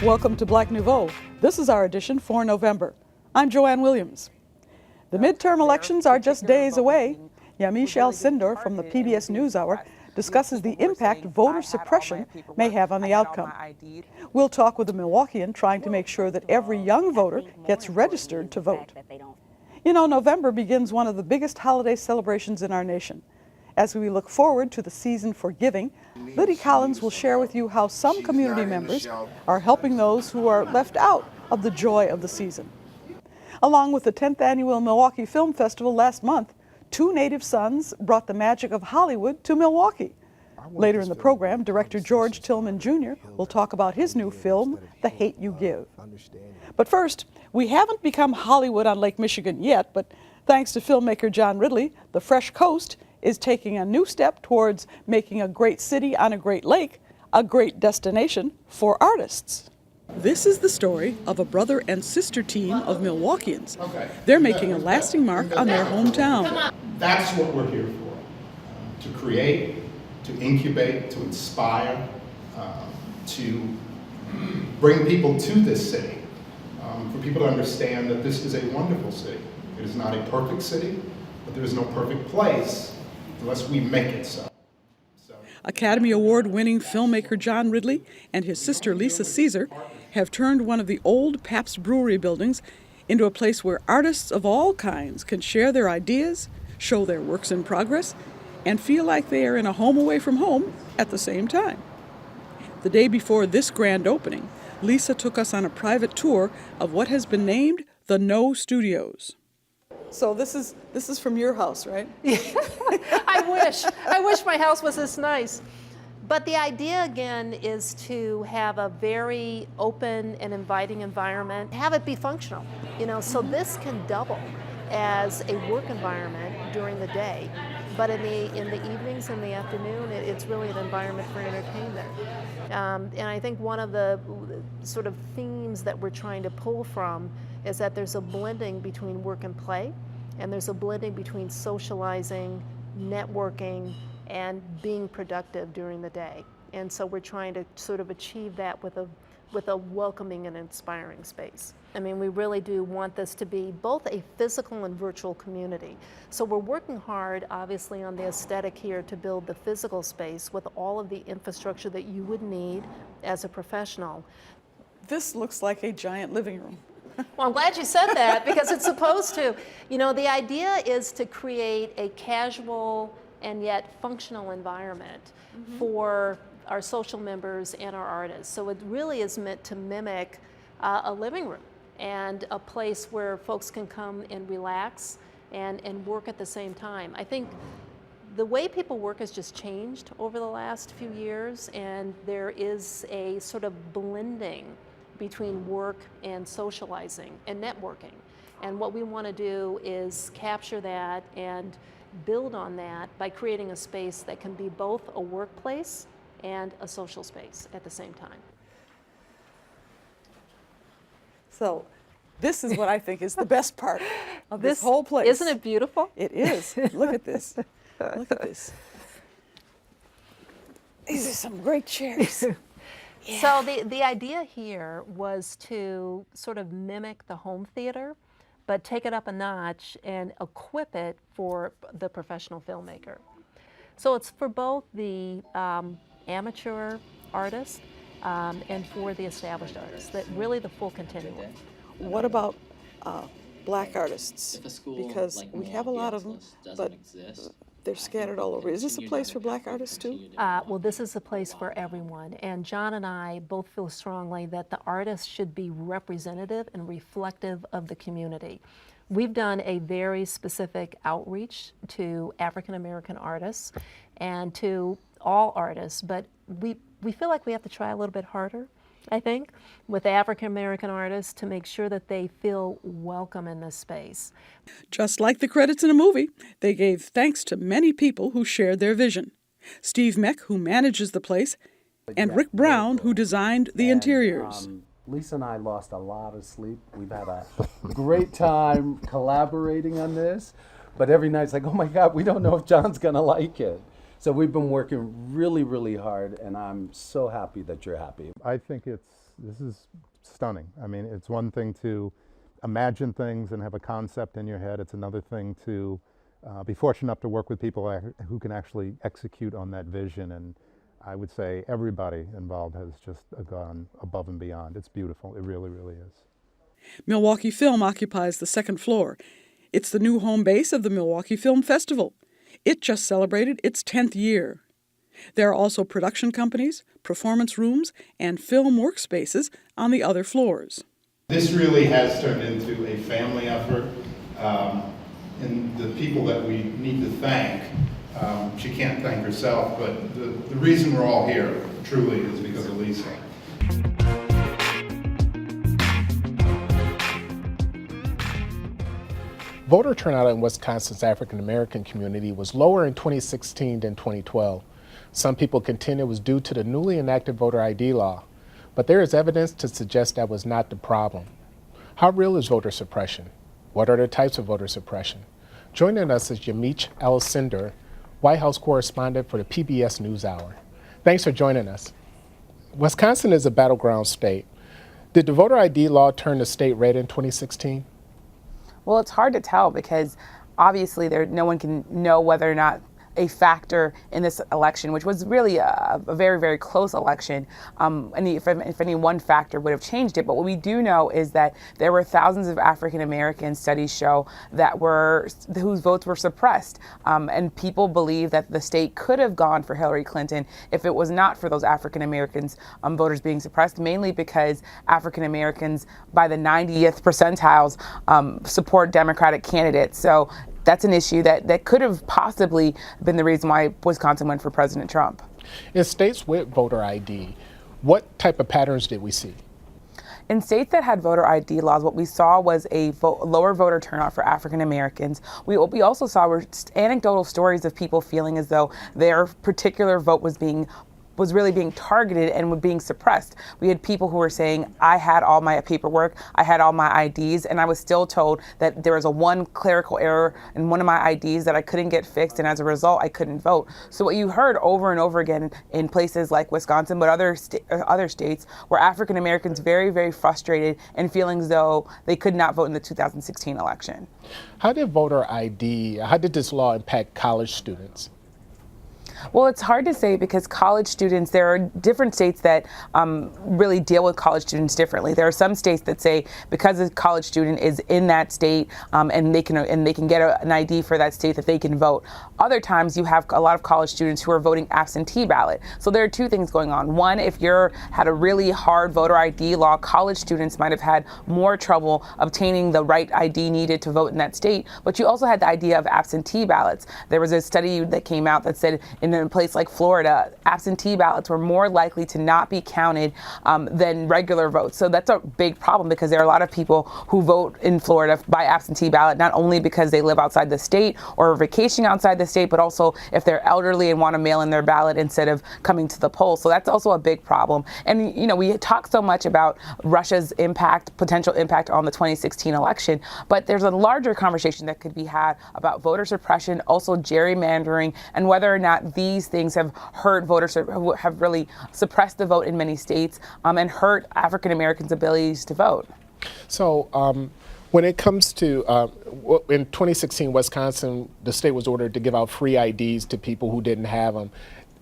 Welcome to Black Nouveau. This is our edition for November. I'm Joanne Williams. The midterm elections are just days away. Yamiche Alcindor from the PBS Newshour discusses the impact voter suppression may have on the outcome. We'll talk with a Milwaukeean trying to make sure that every young voter gets registered to vote. You know, November begins one of the biggest holiday celebrations in our nation. As we look forward to the season for giving, Liddy Collins will share with you how some community members are helping those who are left out of the joy of the season. Along with the 10th annual Milwaukee Film Festival last month, two native sons brought the magic of Hollywood to Milwaukee. Later in the program, director George Tillman Jr. will talk about his new film, The Hate You Give. But first, we haven't become Hollywood on Lake Michigan yet, but thanks to filmmaker John Ridley, the Fresh Coast is taking a new step towards making a great city on a great lake a great destination for artists. This is the story of a brother and sister team of Milwaukeeans. They're making a lasting mark on their hometown. That's what we're here for, to create, to incubate, to inspire, to bring people to this city, for people to understand that this is a wonderful city. It is not a perfect city, but there is no perfect place unless we make it so. Academy Award-winning filmmaker John Ridley and his sister Lisa Caesar have turned one of the old Pabst Brewery buildings into a place where artists of all kinds can share their ideas, show their works in progress, and feel like they are in a home away from home at the same time. The day before this grand opening, Lisa took us on a private tour of what has been named the No Studios. So this is from your house, right? I wish my house was this nice. But the idea again is to have a very open and inviting environment, have it be functional, so this can double as a work environment during the day. But in the evenings and the afternoon, it's really an environment for entertainment. And I think one of the sort of themes that we're trying to pull from is that there's a blending between work and play, and there's a blending between socializing, networking, and being productive during the day. And so we're trying to sort of achieve that with a welcoming and inspiring space. I mean, we really do want this to be both a physical and virtual community. So we're working hard, obviously, on the aesthetic here to build the physical space with all of the infrastructure that you would need as a professional. This looks like a giant living room. Well, I'm glad you said that because it's supposed to. The idea is to create a casual and yet functional environment for our social members and our artists. So it really is meant to mimic a living room and a place where folks can come and relax and work at the same time. I think the way people work has just changed over the last few years, and there is a sort of blending between work and socializing and networking. And what we want to do is capture that and build on that by creating a space that can be both a workplace and a social space at the same time. So this is what I think is the best part of this whole place. Isn't it beautiful? It is. Look at this. Look at this. These are some great chairs. Yeah. So the idea here was to sort of mimic the home theater, but take it up a notch and equip it for the professional filmmaker. So it's for both the amateur artist and for the established artists, that really the full continuum. What about black artists? Because we have a lot of them, but they're scattered all over. Is this a place for black artists too? Well, this is a place for everyone. And John and I both feel strongly that the artists should be representative and reflective of the community. We've done a very specific outreach to African-American artists and to all artists, but we feel like we have to try a little bit harder I think, with African American artists to make sure that they feel welcome in this space. Just like the credits in a movie, they gave thanks to many people who shared their vision. Steve Meck, who manages the place, and Rick Brown, who designed the interiors. Lisa and I lost a lot of sleep. We've had a great time collaborating on this, but every night it's like, oh my God, we don't know if John's gonna like it. So we've been working really, really hard, and I'm so happy that you're happy. I think this is stunning. I mean, it's one thing to imagine things and have a concept in your head. It's another thing to be fortunate enough to work with people who can actually execute on that vision. And I would say everybody involved has just gone above and beyond. It's beautiful. It really, really is. Milwaukee Film occupies the second floor. It's the new home base of the Milwaukee Film Festival. It just celebrated its 10th year. There are also production companies, performance rooms, and film workspaces on the other floors. This really has turned into a family effort, and the people that we need to thank, she can't thank herself, but the reason we're all here truly is because of Lisa. Voter turnout in Wisconsin's African-American community was lower in 2016 than 2012. Some people contend it was due to the newly enacted voter ID law, but there is evidence to suggest that was not the problem. How real is voter suppression? What are the types of voter suppression? Joining us is Yamiche Alcindor, White House Correspondent for the PBS Newshour. Thanks for joining us. Wisconsin is a battleground state. Did the voter ID law turn the state red in 2016? Well, it's hard to tell because obviously no one can know whether or not a factor in this election, which was really a very, very close election, if any one factor would have changed it. But what we do know is that there were thousands of African American studies show whose votes were suppressed. And people believe that the state could have gone for Hillary Clinton if it was not for those African Americans voters being suppressed, mainly because African Americans by the 90th percentiles support Democratic candidates. So that's an issue that could have possibly been the reason why Wisconsin went for President Trump. In states with voter ID, what type of patterns did we see? In states that had voter ID laws, what we saw was a lower voter turnout for African Americans. What we also saw were anecdotal stories of people feeling as though their particular vote was really being targeted and was being suppressed. We had people who were saying, I had all my paperwork, I had all my IDs, and I was still told that there was one clerical error in one of my IDs that I couldn't get fixed, and as a result, I couldn't vote. So what you heard over and over again in places like Wisconsin, but other states, were African Americans very, very frustrated and feeling as though they could not vote in the 2016 election. How did this law impact college students? Well, it's hard to say because college students, there are different states that really deal with college students differently. There are some states that say because a college student is in that state and they can get an ID for that state that they can vote. Other times you have a lot of college students who are voting absentee ballot. So there are two things going on. One, if you had a really hard voter ID law, college students might have had more trouble obtaining the right ID needed to vote in that state. But you also had the idea of absentee ballots. There was a study that came out that said in a place like Florida, absentee ballots were more likely to not be counted than regular votes. So that's a big problem because there are a lot of people who vote in Florida by absentee ballot, not only because they live outside the state or are vacationing outside the state, but also if they're elderly and want to mail in their ballot instead of coming to the polls. So that's also a big problem. And, we talk so much about Russia's potential impact on the 2016 election, but there's a larger conversation that could be had about voter suppression, also gerrymandering, and whether or not these things have hurt voters, have really suppressed the vote in many states and hurt African Americans' abilities to vote. So when it comes to, in 2016, Wisconsin, the state was ordered to give out free IDs to people who didn't have them.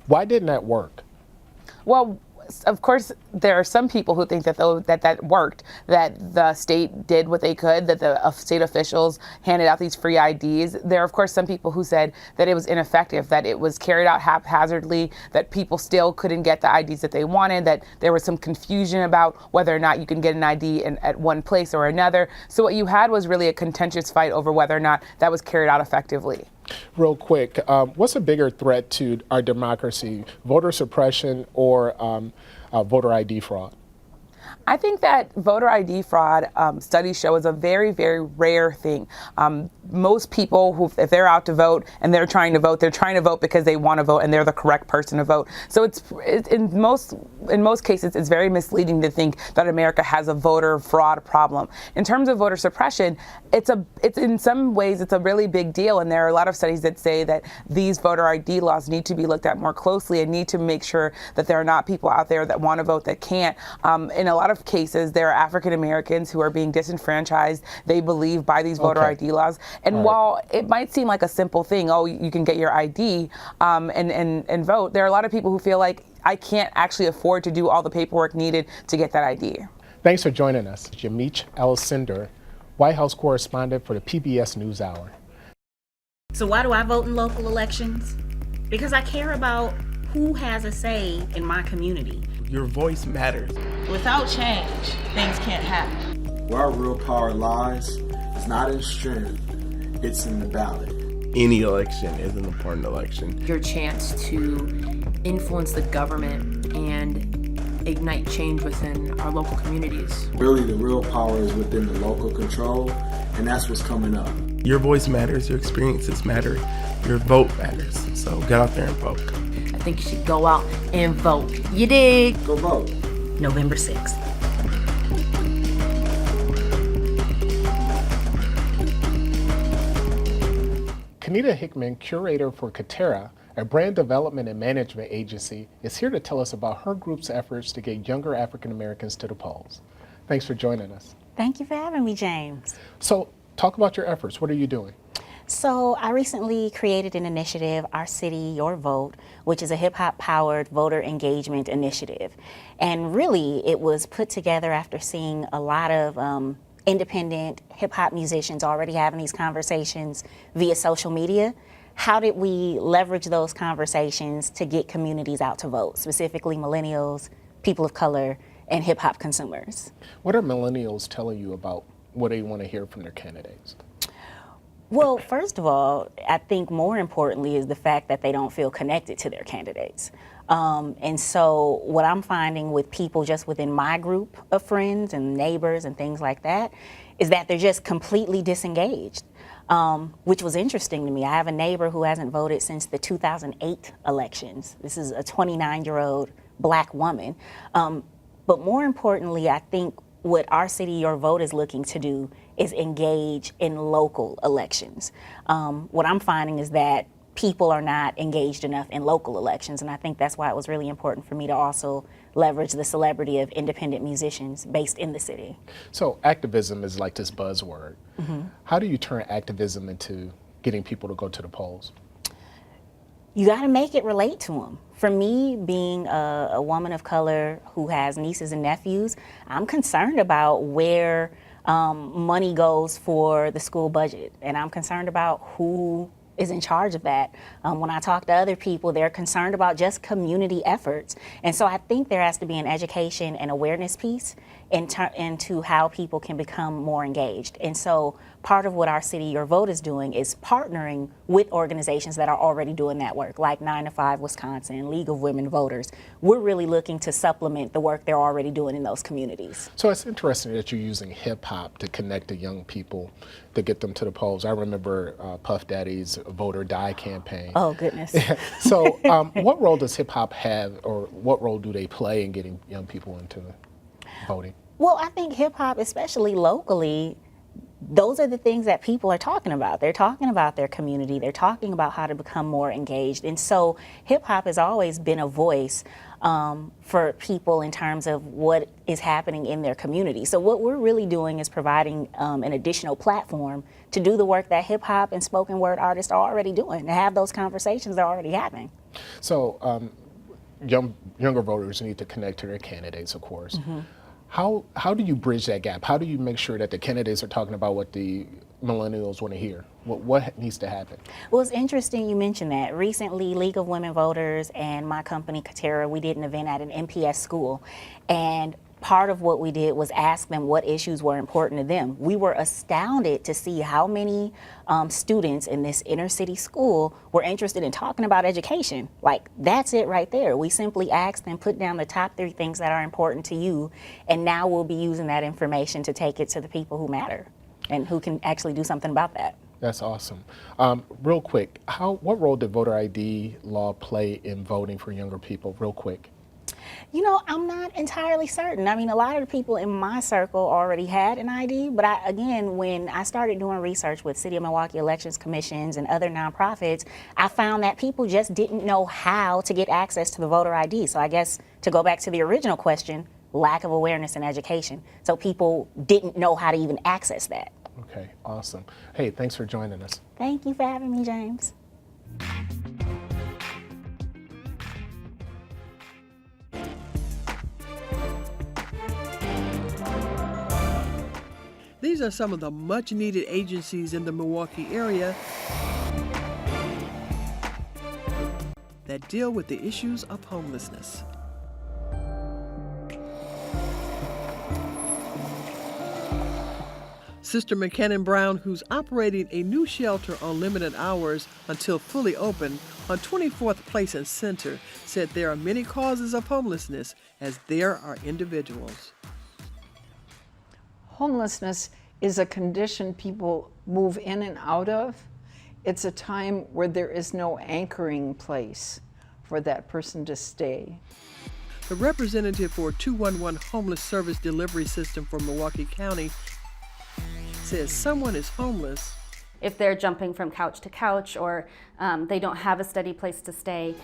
Why didn't that work? Well, of course, there are some people who think that that worked, that the state did what they could, that the state officials handed out these free IDs. There are, of course, some people who said that it was ineffective, that it was carried out haphazardly, that people still couldn't get the IDs that they wanted, that there was some confusion about whether or not you can get an ID at one place or another. So what you had was really a contentious fight over whether or not that was carried out effectively. Real quick, what's a bigger threat to our democracy, voter suppression or voter ID fraud? I think that voter ID fraud, studies show, is a very, very rare thing. Most people who, if they're out to vote and they're trying to vote because they want to vote and they're the correct person to vote. So it's in most cases, it's very misleading to think that America has a voter fraud problem. In terms of voter suppression, it's in some ways it's a really big deal, and there are a lot of studies that say that these voter ID laws need to be looked at more closely and need to make sure that there are not people out there that want to vote that can't. In a lot of cases, there are African Americans who are being disenfranchised, they believe, by these voter ID laws. And while it might seem like a simple thing, oh, you can get your ID and vote, there are a lot of people who feel like, I can't actually afford to do all the paperwork needed to get that ID. Thanks for joining us. Yamiche Alcindor, White House Correspondent for the PBS Newshour. So why do I vote in local elections? Because I care about who has a say in my community. Your voice matters. Without change, things can't happen. Where our real power lies is not in strength, it's in the ballot. Any election is an important election. Your chance to influence the government and ignite change within our local communities. Really, the real power is within the local control, and that's what's coming up. Your voice matters, your experiences matter, your vote matters. So get out there and vote. I think you should go out and vote. You dig? Go vote. November 6th. Kennita Hickman, Curator for Catera, a brand development and management agency, is here to tell us about her group's efforts to get younger African Americans to the polls. Thanks for joining us. Thank you for having me, James. So, talk about your efforts. What are you doing? So I recently created an initiative, Our City, Your Vote, which is a hip-hop powered voter engagement initiative. And really, it was put together after seeing a lot of independent hip-hop musicians already having these conversations via social media. How did we leverage those conversations to get communities out to vote, specifically millennials, people of color, and hip-hop consumers? What are millennials telling you about what they want to hear from their candidates? Well, first of all, I think more importantly is the fact that they don't feel connected to their candidates. And so what I'm finding with people just within my group of friends and neighbors and things like that is that they're just completely disengaged, which was interesting to me. I have a neighbor who hasn't voted since the 2008 elections. This is a 29-year-old Black woman. But more importantly, I think what Our City, Your Vote is looking to do is engage in local elections. What I'm finding is that people are not engaged enough in local elections, and I think that's why it was really important for me to also leverage the celebrity of independent musicians based in the city. So activism is like this buzzword. Mm-hmm. How do you turn activism into getting people to go to the polls? You got to make it relate to them. For me, being a woman of color who has nieces and nephews, I'm concerned about where money goes for the school budget, and I'm concerned about who is in charge of that. When I talk to other people, they're concerned about just community efforts. And so I think there has to be an education and awareness piece into how people can become more engaged. And so part of what Our City, Your Vote is doing is partnering with organizations that are already doing that work, like 9 to 5 Wisconsin, League of Women Voters. We're really looking to supplement the work they're already doing in those communities. So it's interesting that you're using hip hop to connect to young people to get them to the polls. I remember Puff Daddy's Vote or Die campaign. Oh, goodness. So what role does hip hop have, or what role do they play in getting young people into voting? Well, I think hip hop, especially locally, those are the things that people are talking about. They're talking about their community. They're talking about how to become more engaged. And so hip hop has always been a voice for people in terms of what is happening in their community. So what we're really doing is providing an additional platform to do the work that hip hop and spoken word artists are already doing, to have those conversations they're already having. So younger voters need to connect to their candidates, of course. Mm-hmm. How do you bridge that gap? How do you make sure that the candidates are talking about what the millennials want to hear? What needs to happen? Well, it's interesting you mentioned that. Recently, League of Women Voters and my company, Catera, we did an event at an MPS school. And part of what we did was ask them what issues were important to them. We were astounded to see how many students in this inner city school were interested in talking about education. Like, that's it right there. We simply asked them, put down the top 3 things that are important to you, and now we'll be using that information to take it to the people who matter and who can actually do something about that. That's awesome. Real quick, what role did voter ID law play in voting for younger people? Real quick. You know, I'm not entirely certain. I mean, a lot of the people in my circle already had an ID, but again, when I started doing research with City of Milwaukee Elections Commissions and other nonprofits, I found that people just didn't know how to get access to the voter ID. So I guess to go back to the original question, lack of awareness and education. So people didn't know how to even access that. Okay, awesome. Hey, thanks for joining us. Thank you for having me, James. These are some of the much-needed agencies in the Milwaukee area that deal with the issues of homelessness. Sister McKinnon Brown, who's operating a new shelter on limited hours until fully open on 24th Place and Center, said there are many causes of homelessness, as there are individuals. Homelessness is a condition people move in and out of. It's a time where there is no anchoring place for that person to stay. The representative for 211 Homeless Service Delivery System for Milwaukee County says someone is homeless if they're jumping from couch to couch or they don't have a steady place to stay.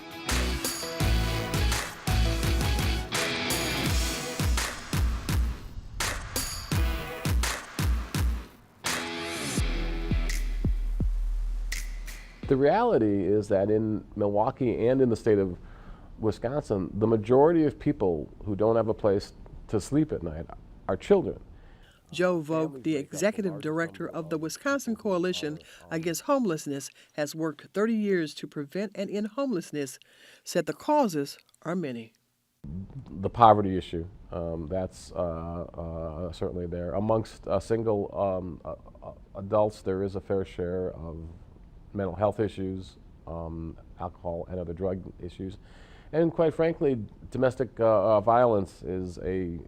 The reality is that in Milwaukee and in the state of Wisconsin, the majority of people who don't have a place to sleep at night are children. Joe Vogt, the executive director of the Wisconsin Coalition Against Homelessness, has worked 30 years to prevent and end homelessness, said the causes are many. The poverty issue, that's certainly there. Amongst single adults, there is a fair share of mental health issues, alcohol and other drug issues. And quite frankly, domestic violence is a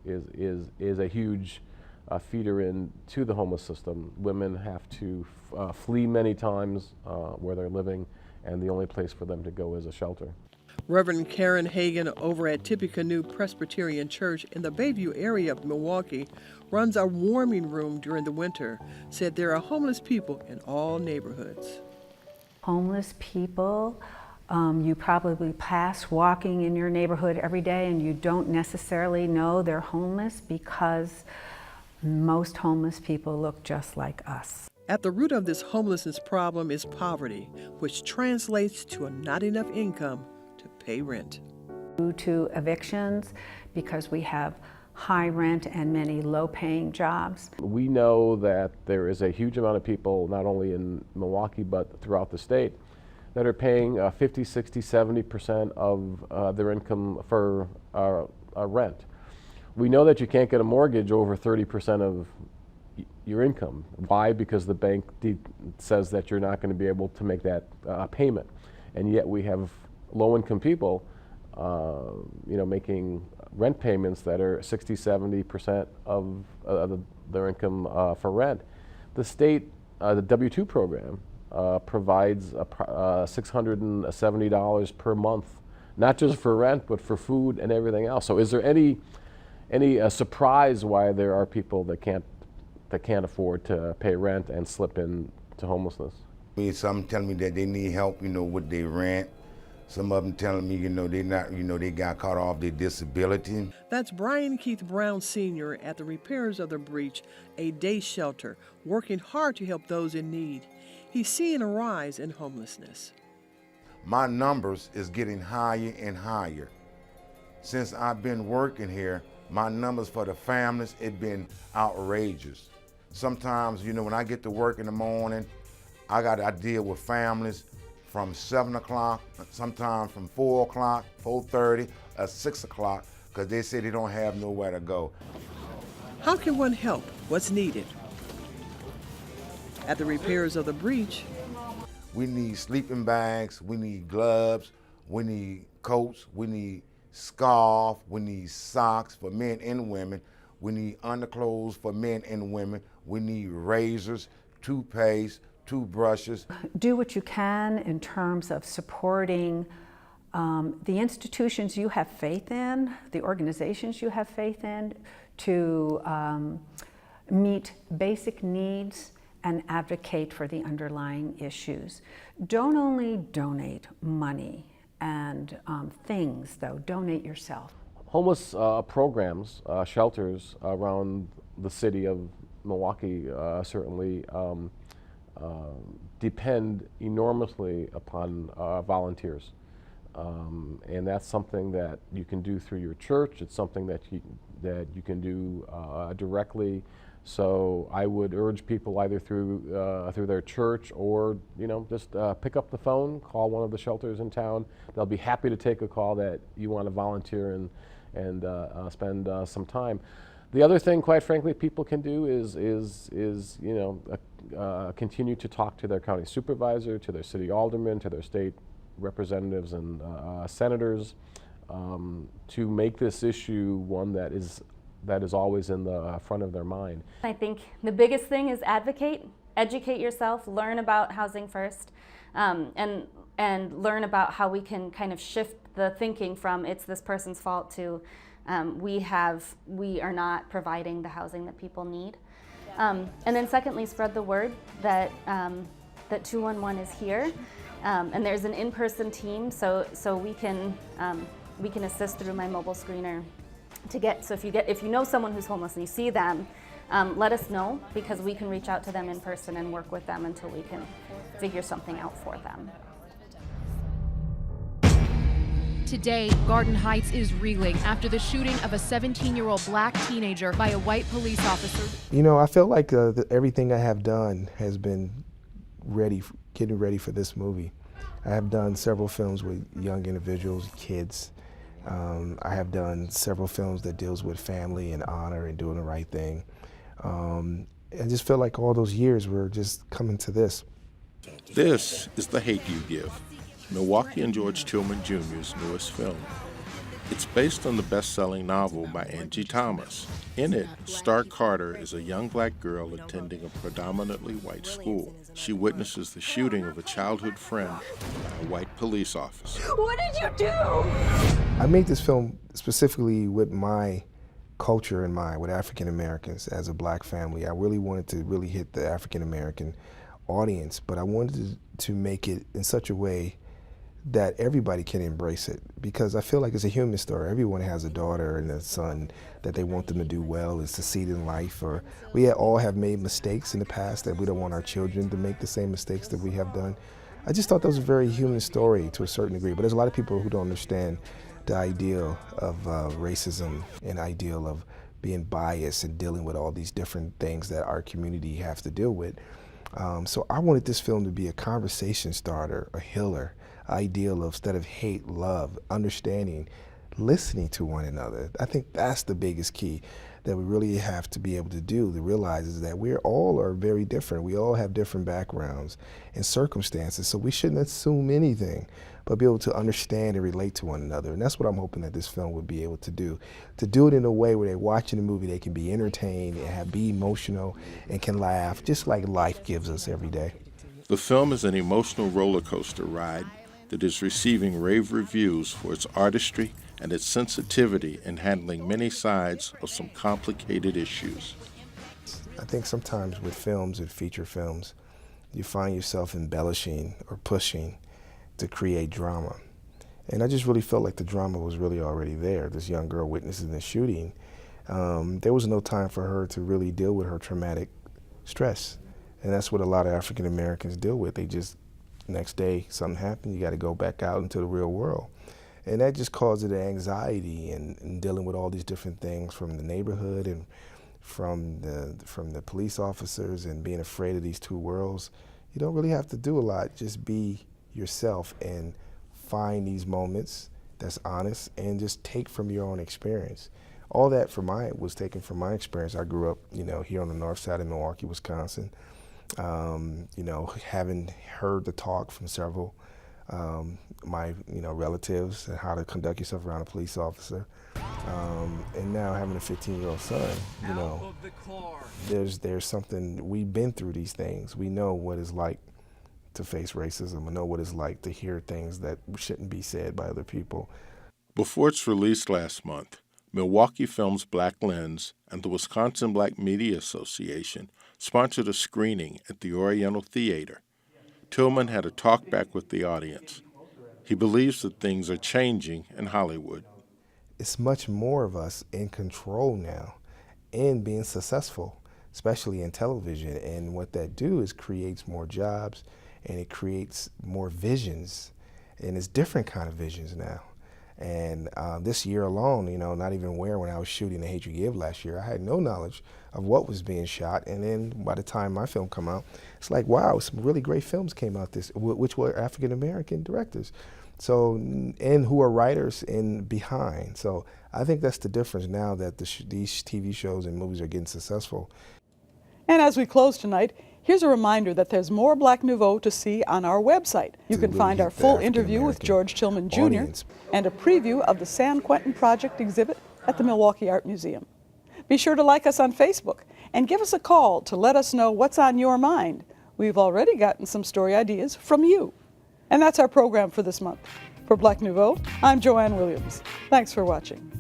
huge feeder into the homeless system. Women have to flee many times where they're living, and the only place for them to go is a shelter. Reverend Karen Hagan over at Tippecanoe Presbyterian Church in the Bayview area of Milwaukee runs a warming room during the winter, said there are homeless people in all neighborhoods. Homeless people, you probably pass walking in your neighborhood every day and you don't necessarily know they're homeless because most homeless people look just like us. At the root of this homelessness problem is poverty, which translates to not enough income to pay rent. Due to evictions, because we have high rent and many low-paying jobs. We know that there is a huge amount of people, not only in Milwaukee but throughout the state, that are paying 50, 60, 70% of their income for rent. We know that you can't get a mortgage over 30% of your income. Why? Because the bank says that you're not going to be able to make that payment. And yet we have low-income people making rent payments that are 60, 70% of their income for rent. The state, the W-2 program, provides $670 per month, not just for rent, but for food and everything else. So is there any surprise why there are people that can't afford to pay rent and slip into homelessness? Some telling me that they need help, with their rent. Some of them telling me, they got caught off their disability. That's Brian Keith Brown Sr. at the Repairs of the Breach, a day shelter, working hard to help those in need. He's seeing a rise in homelessness. My numbers is getting higher and higher. Since I've been working here, my numbers for the families, it's been outrageous. Sometimes, when I get to work in the morning, I deal with families from 7 o'clock, sometimes from 4 o'clock, 4:30, 6 o'clock, because they say they don't have nowhere to go. How can one help? What's needed? At the repairs of the breach, we need sleeping bags, we need gloves, we need coats, we need scarves, we need socks for men and women, we need underclothes for men and women, we need razors, toothpaste, toothbrushes. Do what you can in terms of supporting the institutions you have faith in, the organizations you have faith in, to meet basic needs and advocate for the underlying issues. Don't only donate money and things, though, donate yourself. Homeless programs, shelters around the city of Milwaukee certainly depend enormously upon volunteers. And that's something that you can do through your church. It's something that you can do directly. So I would urge people either through their church or just pick up the phone, call one of the shelters in town. They'll be happy to take a call that you want to volunteer and spend some time. The other thing, quite frankly, people can do is continue to talk to their county supervisor, to their city alderman, to their state representatives and senators to make this issue one that is always in the front of their mind. I think the biggest thing is advocate, educate yourself, learn about housing first, and learn about how we can kind of shift the thinking from it's this person's fault to we are not providing the housing that people need. And then secondly, spread the word that 211 is here. And there's an in-person team, so we can assist through my mobile screener to get. So if you know someone who's homeless and you see them, let us know, because we can reach out to them in person and work with them until we can figure something out for them. Today, Garden Heights is reeling after the shooting of a 17-year-old black teenager by a white police officer. I feel like everything I have done has been getting ready for this movie. I have done several films with young individuals, kids. I have done several films that deals with family and honor and doing the right thing. I just feel like all those years were just coming to this. This is The Hate You Give, Milwaukeean George Tillman Jr.'s newest film. It's based on the best-selling novel by Angie Thomas. In it, Star Carter is a young black girl attending a predominantly white school. She witnesses the shooting of a childhood friend by a white police officer. What did you do? I made this film specifically with my culture in mind, with African Americans as a black family. I really wanted to really hit the African American audience, but I wanted to make it in such a way that everybody can embrace it, because I feel like it's a human story. Everyone has a daughter and a son that they want them to do well, and succeed in life, or we all have made mistakes in the past that we don't want our children to make the same mistakes that we have done. I just thought that was a very human story to a certain degree, but there's a lot of people who don't understand the ideal of racism and ideal of being biased and dealing with all these different things that our community has to deal with. So I wanted this film to be a conversation starter, a healer, ideal of, instead of hate, love, understanding, listening to one another. I think that's the biggest key that we really have to be able to do, to realize is that we all are very different. We all have different backgrounds and circumstances, so we shouldn't assume anything, but be able to understand and relate to one another. And that's what I'm hoping that this film would be able to do it in a way where they're watching the movie, they can be entertained and be emotional and can laugh, just like life gives us every day. The film is an emotional roller coaster ride that is receiving rave reviews for its artistry and its sensitivity in handling many sides of some complicated issues. I think sometimes with films and feature films, you find yourself embellishing or pushing to create drama. And I just really felt like the drama was really already there. This young girl witnessing the shooting, there was no time for her to really deal with her traumatic stress. And that's what a lot of African Americans deal with. They just, next day something happened, you got to go back out into the real world. And that just causes the anxiety and dealing with all these different things from the neighborhood and from the police officers and being afraid of these two worlds. You don't really have to do a lot, just be yourself and find these moments that's honest, and just take from your own experience. All that was taken from my experience. I grew up, here on the north side of Milwaukee, Wisconsin. Having heard the talk from several my relatives and how to conduct yourself around a police officer, and now having a 15-year-old son, there's something, we've been through these things. We know what it's like to face racism. We know what it's like to hear things that shouldn't be said by other people. Before its release last month, Milwaukee Film's Black Lens and the Wisconsin Black Media Association sponsored a screening at the Oriental Theater. Tillman had a talk back with the audience. He believes that things are changing in Hollywood. It's much more of us in control now and being successful, especially in television. And what that do is creates more jobs, and it creates more visions, and it's different kind of visions now. And this year alone, not even aware when I was shooting The Hate U Give last year, I had no knowledge of what was being shot. And then by the time my film come out, it's like, wow, some really great films came out which were African-American directors. So, and who are writers in behind. So I think that's the difference now that these TV shows and movies are getting successful. And as we close tonight, here's a reminder that there's more Black Nouveau to see on our website. You can find our full interview with George Tillman Jr. and a preview of the San Quentin Project exhibit at the Milwaukee Art Museum. Be sure to like us on Facebook and give us a call to let us know what's on your mind. We've already gotten some story ideas from you. And that's our program for this month. For Black Nouveau, I'm Joanne Williams. Thanks for watching.